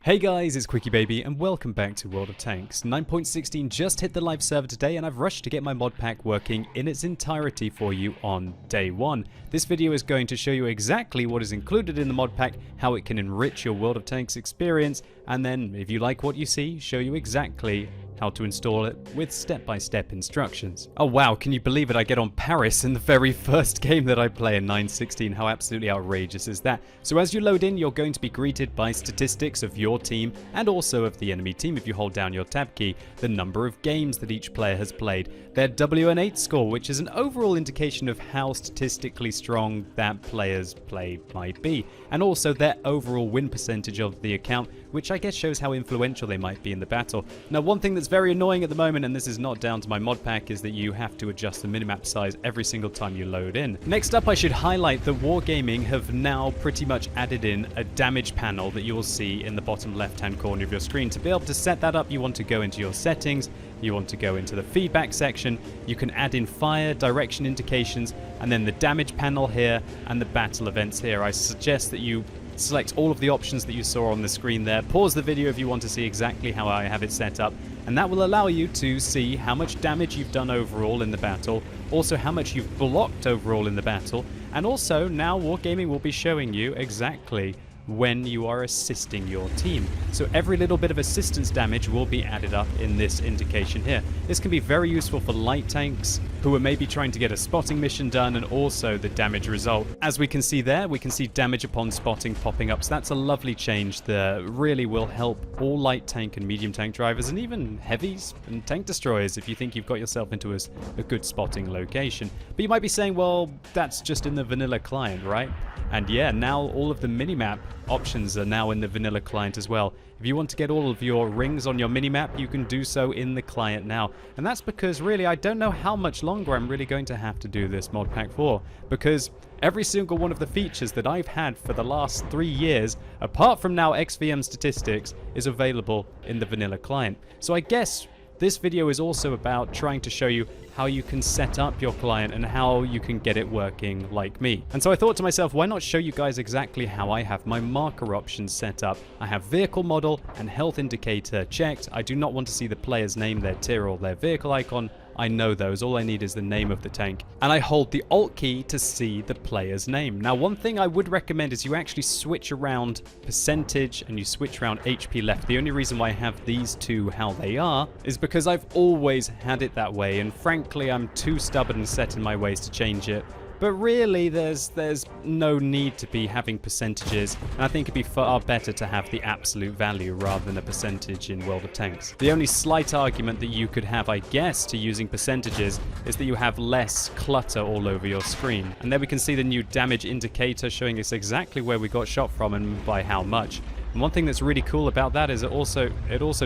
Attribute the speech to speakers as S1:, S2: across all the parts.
S1: Hey guys, it's QuickyBaby and welcome back to World of Tanks. 9.16 just hit the live server today and I've rushed to get my mod pack working in its entirety for you on day one. This video is going to show you exactly what is included in the mod pack, how it can enrich your World of Tanks experience, and then if you like what you see, show you exactly how to install it with step-by-step instructions. Oh wow, can you believe it? I get on Paris in the very first game that I play in 9.16. How absolutely outrageous is that? So as you load in, you're going to be greeted by statistics of your team and also of the enemy team if you hold down your tab key, the number of games that each player has played, their WN8 score, which is an overall indication of how statistically strong that player's play might be, and also their overall win percentage of the account, which I guess shows how influential they might be in the battle. Now, one thing that's very annoying at the moment, and this is not down to my mod pack, is that you have to adjust the minimap size every single time you load in. Next up, I should highlight that Wargaming have now pretty much added in a damage panel that you will see in the bottom left-hand corner of your screen. To be able to set that up, you want to go into your settings, you want to go into the feedback section, you can add in fire, direction indications, and then the damage panel here and the battle events here. I suggest that you select all of the options that you saw on the screen there. Pause the video if you want to see exactly how I have it set up, and that will allow you to see how much damage you've done overall in the battle, also how much you've blocked overall in the battle, and also now Wargaming will be showing you exactly when you are assisting your team. So every little bit of assistance damage will be added up in this indication here. This can be very useful for light tanks who are maybe trying to get a spotting mission done, and also the damage result. As we can see there, we can see damage upon spotting popping up. So that's a lovely change that really will help all light tank and medium tank drivers, and even heavies and tank destroyers if you think you've got yourself into a good spotting location. But you might be saying, well, that's just in the vanilla client, right? And yeah, now all of the minimap options are now in the vanilla client as well. If you want to get all of your rings on your minimap, you can do so in the client now. And that's because really I don't know how much longer I'm really going to have to do this mod pack for, because every single one of the features that I've had for the last 3 years, apart from now XVM statistics, is available in the vanilla client. So I guess this video is also about trying to show you how you can set up your client and how you can get it working like me. And so I thought to myself, why not show you guys exactly how I have my marker options set up. I have vehicle model and health indicator checked. I do not want to see the player's name, their tier, or their vehicle icon. I know those. All I need is the name of the tank. And I hold the Alt key to see the player's name. Now, one thing I would recommend is you actually switch around percentage and you switch around HP left. The only reason why I have these two how they are is because I've always had it that way. And frankly, I'm too stubborn and set in my ways to change it. But really, there's no need to be having percentages, and I think it'd be far better to have the absolute value rather than a percentage in World of Tanks. The only slight argument that you could have, I guess, to using percentages is that you have less clutter all over your screen. And there we can see the new damage indicator showing us exactly where we got shot from and by how much. And one thing that's really cool about that is it also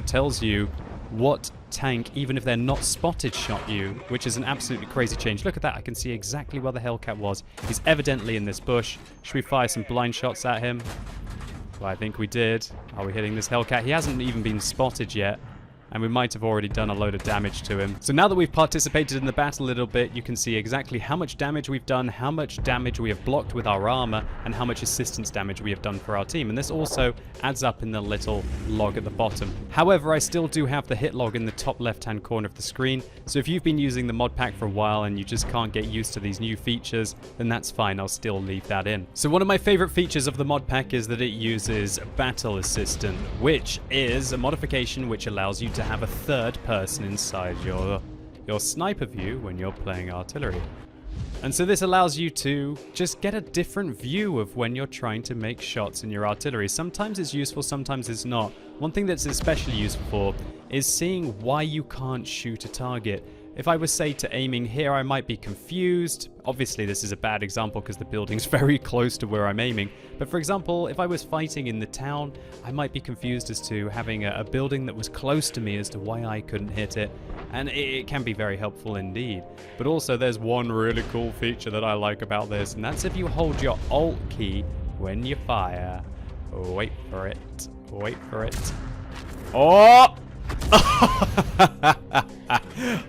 S1: tells you what tank, even if they're not spotted, shot you, which is an absolutely crazy change. Look at that. I can see exactly where the Hellcat was. He's evidently in this bush. Should we fire some blind shots at him? Well, I think we did. Are we hitting this Hellcat? He hasn't even been spotted yet, and we might have already done a load of damage to him. So now that we've participated in the battle a little bit, you can see exactly how much damage we've done, how much damage we have blocked with our armor, and how much assistance damage we have done for our team. And this also adds up in the little log at the bottom. However, I still do have the hit log in the top left-hand corner of the screen. So if you've been using the mod pack for a while and you just can't get used to these new features, then that's fine. I'll still leave that in. So one of my favorite features of the mod pack is that it uses Battle Assistant, which is a modification which allows you to have a third person inside your sniper view when you're playing artillery. And so this allows you to just get a different view of when you're trying to make shots in your artillery. Sometimes it's useful, sometimes it's not. One thing that's especially useful for is seeing why you can't shoot a target. If I was, say, to aiming here, I might be confused. Obviously, this is a bad example because the building's very close to where I'm aiming. But for example, if I was fighting in the town, I might be confused as to having a building that was close to me as to why I couldn't hit it. And it can be very helpful indeed. But also, there's one really cool feature that I like about this, and that's if you hold your Alt key when you fire. Wait for it. Wait for it. Oh!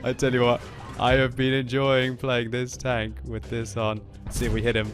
S1: I tell you what, I have been enjoying playing this tank with this on. Let's see if we hit him.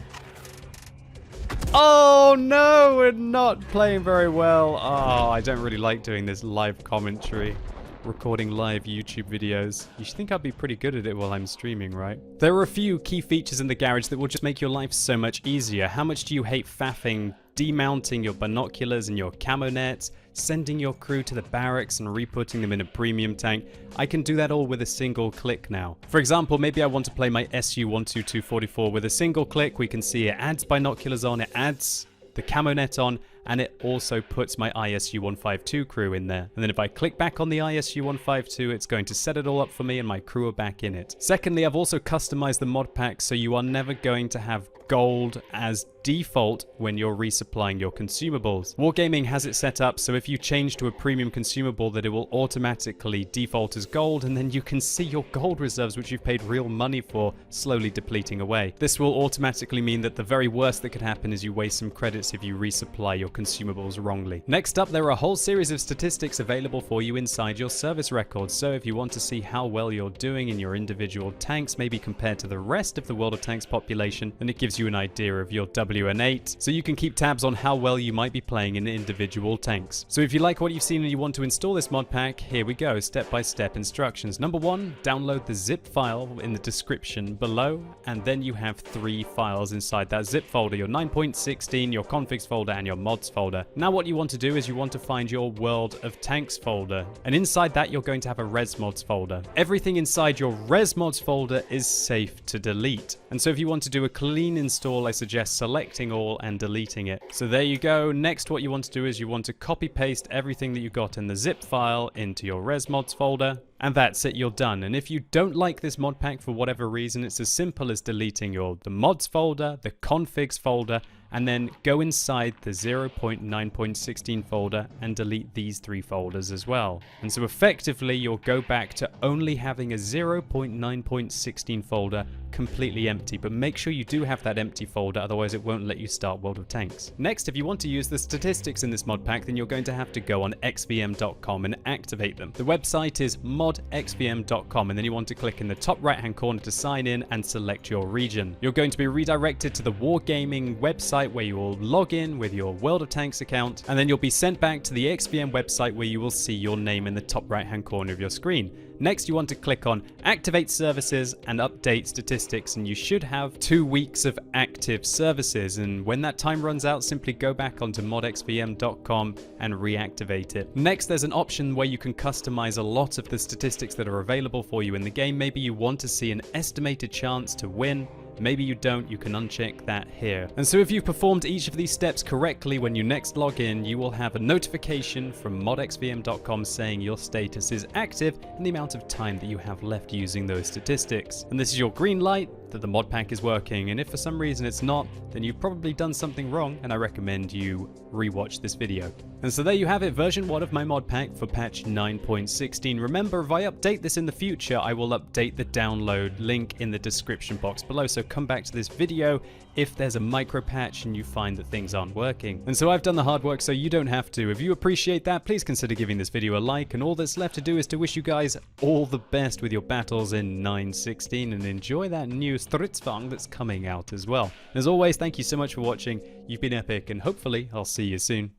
S1: Oh no, we're not playing very well. Oh, I don't really like doing this live commentary. Recording live YouTube videos. You should think I'd be pretty good at it while I'm streaming, right? There are a few key features in the garage that will just make your life so much easier. How much do you hate faffing, demounting your binoculars and your camo nets, sending your crew to the barracks and re-putting them in a premium tank? I can do that all with a single click now. For example, maybe I want to play my SU-12244 with a single click. We can see it adds binoculars on, it adds the camo net on, and it also puts my ISU-152 crew in there. And then if I click back on the ISU-152, it's going to set it all up for me and my crew are back in it. Secondly, I've also customized the mod pack so you are never going to have gold as default when you're resupplying your consumables. Wargaming has it set up so if you change to a premium consumable that it will automatically default as gold, and then you can see your gold reserves, which you've paid real money for, slowly depleting away. This will automatically mean that the very worst that could happen is you waste some credits if you resupply your consumables wrongly. Next up, there are a whole series of statistics available for you inside your service records. So if you want to see how well you're doing in your individual tanks, maybe compared to the rest of the World of Tanks population, then it gives you an idea of your WN8, so you can keep tabs on how well you might be playing in individual tanks. So if you like what you've seen and you want to install this mod pack, here we go, step-by-step instructions. Number one, download the zip file in the description below, and then you have 3 files inside that zip folder: your 9.16, your configs folder, and your mods folder. Now what you want to do is you want to find your World of Tanks folder, and inside that you're going to have a res mods folder. Everything inside your res mods folder is safe to delete, and so if you want to do a clean install, I suggest selecting all and deleting it. So there you go. Next, what you want to do is you want to copy paste everything that you got in the zip file into your res mods folder. And that's it, you're done. And if you don't like this mod pack for whatever reason, it's as simple as deleting the mods folder, the configs folder, and then go inside the 0.9.16 folder and delete these 3 folders as well. And so effectively, you'll go back to only having a 0.9.16 folder completely empty, but make sure you do have that empty folder, otherwise it won't let you start World of Tanks. Next, if you want to use the statistics in this mod pack, then you're going to have to go on xvm.com and activate them. The website is modxvm.com, and then you want to click in the top right hand corner to sign in and select your region. You're going to be redirected to the Wargaming website where you will log in with your World of Tanks account, and then you'll be sent back to the XVM website where you will see your name in the top right hand corner of your screen. Next, you want to click on Activate Services and Update Statistics, and you should have 2 weeks of active services. And when that time runs out, simply go back onto modxvm.com and reactivate it. Next, there's an option where you can customize a lot of the statistics that are available for you in the game. Maybe you want to see an estimated chance to win. Maybe you don't, you can uncheck that here. And so if you've performed each of these steps correctly, when you next log in, you will have a notification from modxvm.com saying your status is active and the amount of time that you have left using those statistics. And this is your green light that the mod pack is working, and if for some reason it's not, then you've probably done something wrong, and I recommend you rewatch this video. And so there you have it, version 1 of my mod pack for patch 9.16. Remember, if I update this in the future, I will update the download link in the description box below, so come back to this video if there's a micro patch and you find that things aren't working. And so I've done the hard work so you don't have to. If you appreciate that, please consider giving this video a like, and all that's left to do is to wish you guys all the best with your battles in 9.16 and enjoy that new Stridsvagn that's coming out as well. And as always, thank you so much for watching. You've been epic, and hopefully I'll see you soon.